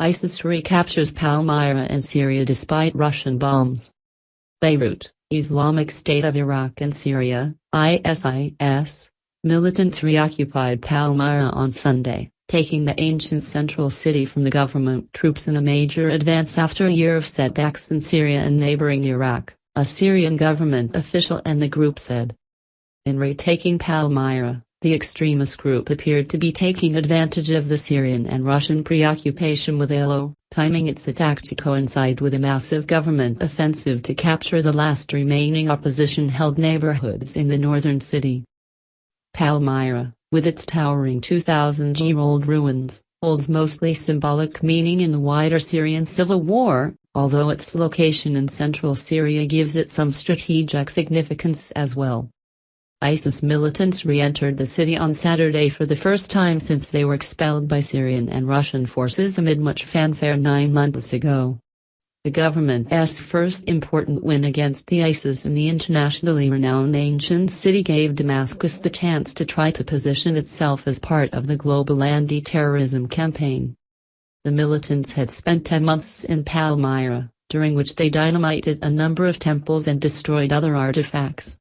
ISIS recaptures Palmyra and Syria despite Russian bombs. Beirut, Islamic State of Iraq and Syria, ISIS. Militants reoccupied Palmyra on Sunday, taking the ancient central city from the government troops in a major advance after a year of setbacks in Syria and neighboring Iraq, a Syrian government official and the group said. In retaking Palmyra, the extremist group appeared to be taking advantage of the Syrian and Russian preoccupation with Aleppo, timing its attack to coincide with a massive government offensive to capture the last remaining opposition-held neighborhoods in the northern city. Palmyra, with its towering 2,000-year-old ruins, holds mostly symbolic meaning in the wider Syrian civil war, although its location in central Syria gives it some strategic significance as well. ISIS militants re-entered the city on Saturday for the first time since they were expelled by Syrian and Russian forces amid much fanfare 9 months ago. The government's first important win against the ISIS in the internationally renowned ancient city gave Damascus the chance to try to position itself as part of the global anti-terrorism campaign. The militants had spent 10 months in Palmyra, during which they dynamited a number of temples and destroyed other artifacts.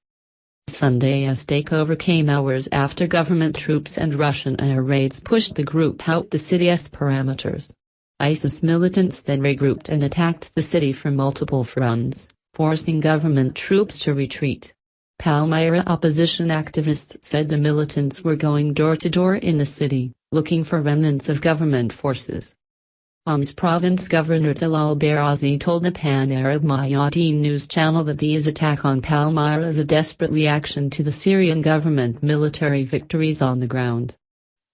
Sunday's takeover came hours after government troops and Russian air raids pushed the group out the city's perimeters. ISIS militants then regrouped and attacked the city from multiple fronts, forcing government troops to retreat. Palmyra opposition activists said the militants were going door to door in the city, looking for remnants of government forces. Homs province Governor Talal Barazi told the Pan-Arab Mayadeen news channel that the attack on Palmyra is a desperate reaction to the Syrian government military victories on the ground.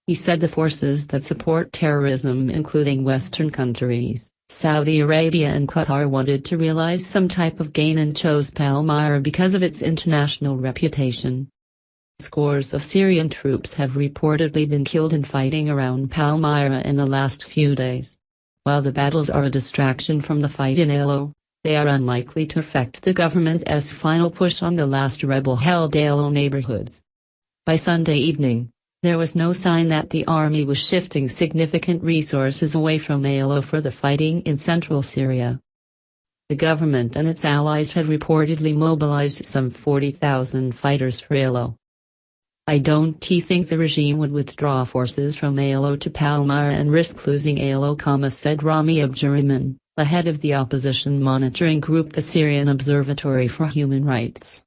He said the forces that support terrorism, including Western countries, Saudi Arabia and Qatar, wanted to realize some type of gain and chose Palmyra because of its international reputation. Scores of Syrian troops have reportedly been killed in fighting around Palmyra in the last few days. While the battles are a distraction from the fight in Aleppo, they are unlikely to affect the government's final push on the last rebel-held Aleppo neighborhoods. By Sunday evening, there was no sign that the army was shifting significant resources away from Aleppo for the fighting in central Syria. The government and its allies had reportedly mobilized some 40,000 fighters for Aleppo. I don't think the regime would withdraw forces from Aleppo to Palmyra and risk losing Aleppo, said Rami Abdurrahman, the head of the opposition monitoring group the Syrian Observatory for Human Rights.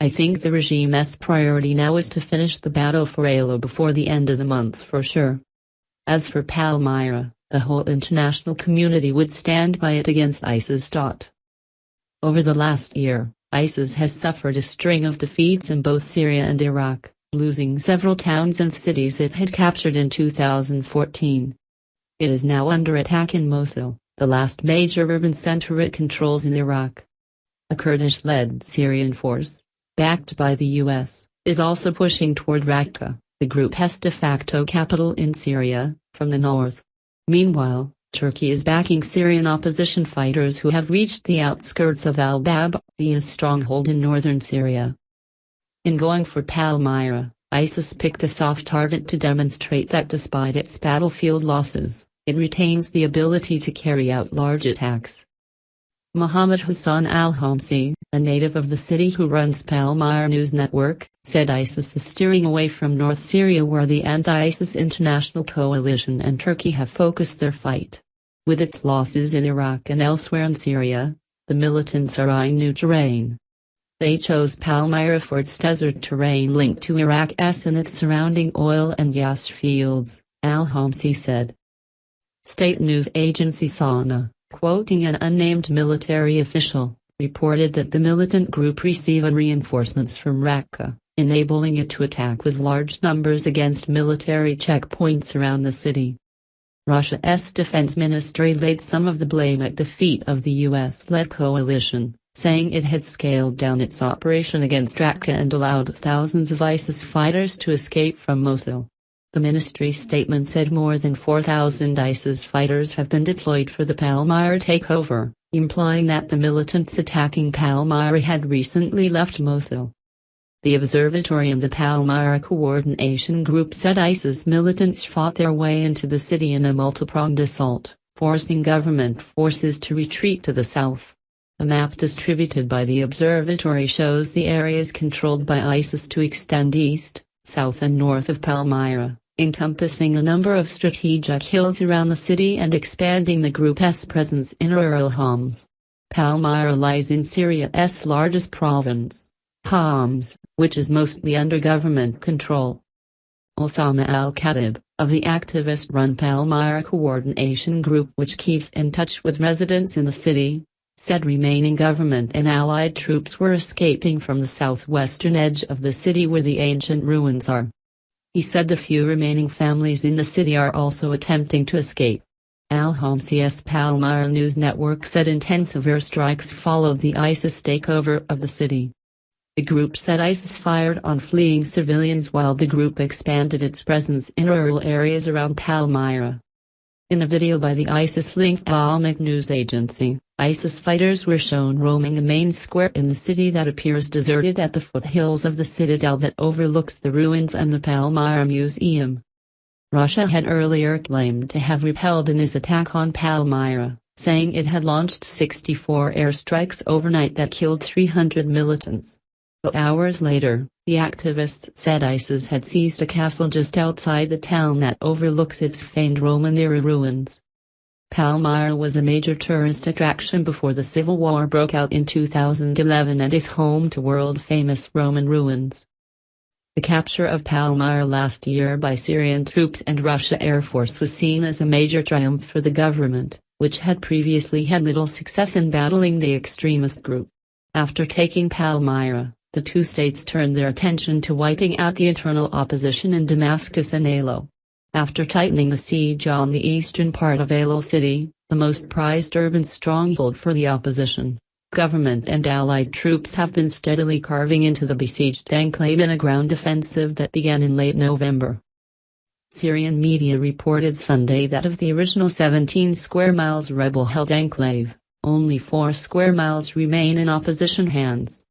I think the regime's priority now is to finish the battle for Aleppo before the end of the month for sure. As for Palmyra, the whole international community would stand by it against ISIS. Over the last year, ISIS has suffered a string of defeats in both Syria and Iraq, losing several towns and cities it had captured in 2014. It is now under attack in Mosul, the last major urban center it controls in Iraq. A Kurdish-led Syrian force, backed by the U.S., is also pushing toward Raqqa, the group's de facto capital in Syria, from the north. Meanwhile, Turkey is backing Syrian opposition fighters who have reached the outskirts of al-Bab, the stronghold in northern Syria. In going for Palmyra, ISIS picked a soft target to demonstrate that despite its battlefield losses, it retains the ability to carry out large attacks. Mohammed Hassan al-Homsi, a native of the city who runs Palmyra News Network, said ISIS is steering away from North Syria where the anti-ISIS international coalition and Turkey have focused their fight. With its losses in Iraq and elsewhere in Syria, the militants are eyeing new terrain. They chose Palmyra for its desert terrain linked to Iraq's and its surrounding oil and gas fields, al-Homsi said. State news agency SANA, quoting an unnamed military official, reported that the militant group received reinforcements from Raqqa, enabling it to attack with large numbers against military checkpoints around the city. Russia's defense ministry laid some of the blame at the feet of the US-led coalition, saying it had scaled down its operation against Raqqa and allowed thousands of ISIS fighters to escape from Mosul. The ministry's statement said more than 4,000 ISIS fighters have been deployed for the Palmyra takeover, implying that the militants attacking Palmyra had recently left Mosul. The observatory and the Palmyra Coordination Group said ISIS militants fought their way into the city in a multi-pronged assault, forcing government forces to retreat to the south. A map distributed by the observatory shows the areas controlled by ISIS to extend east, south and north of Palmyra, encompassing a number of strategic hills around the city and expanding the group's presence in rural Homs. Palmyra lies in Syria's largest province, Homs, which is mostly under government control. Osama al-Khatib, of the activist-run Palmyra Coordination Group, which keeps in touch with residents in the city, said remaining government and allied troops were escaping from the southwestern edge of the city where the ancient ruins are. He said the few remaining families in the city are also attempting to escape. Al-Homsiy's Palmyra news network said intensive airstrikes followed the ISIS takeover of the city. The group said ISIS fired on fleeing civilians while the group expanded its presence in rural areas around Palmyra. In a video by the ISIS-linked Islamic news agency, ISIS fighters were shown roaming a main square in the city that appears deserted at the foothills of the citadel that overlooks the ruins and the Palmyra Museum. Russia had earlier claimed to have repelled ISIS attack on Palmyra, saying it had launched 64 airstrikes overnight that killed 300 militants. But hours later, the activists said ISIS had seized a castle just outside the town that overlooks its famed Roman era ruins. Palmyra was a major tourist attraction before the civil war broke out in 2011 and is home to world-famous Roman ruins. The capture of Palmyra last year by Syrian troops and Russia Air Force was seen as a major triumph for the government, which had previously had little success in battling the extremist group. After taking Palmyra, the two states turned their attention to wiping out the internal opposition in Damascus and Aleppo. After tightening the siege on the eastern part of Aleppo city, the most prized urban stronghold for the opposition, government and allied troops have been steadily carving into the besieged enclave in a ground offensive that began in late November. Syrian media reported Sunday that of the original 17 square miles rebel-held enclave, only 4 square miles remain in opposition hands.